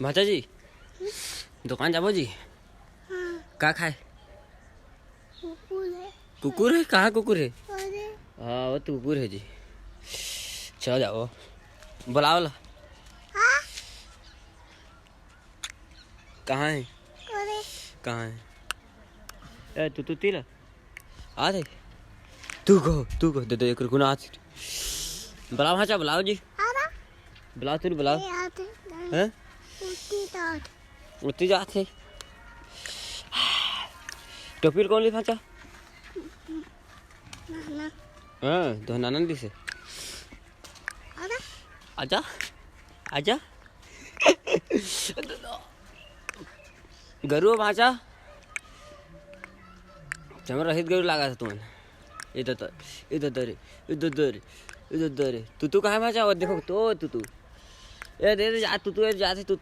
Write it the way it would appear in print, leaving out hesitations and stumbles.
माता जी दुकान जाबो जी। का खाए? कुकुर है? कहाँ कुकुर है? हाँ वो तो कुकुर है जी। चलो जाओ बुलाओ ला। कहाँ है? कहाँ है? ए तू तीला आ दे। तू को दे दे एक रुकुना आती। बुलाओ हाँ बुलाओ जी। बुलाओ तू बुलाओ। हैं? उठी जाते। टोपी कौन ली फाचा? हाँ तो नाना दी से। आजा आजा गरु भाचा चमर रहित गरु लगा था तुमने। इधर तू कहाँ भाचा? और देखो तो तू ए दे जा तू जाते तू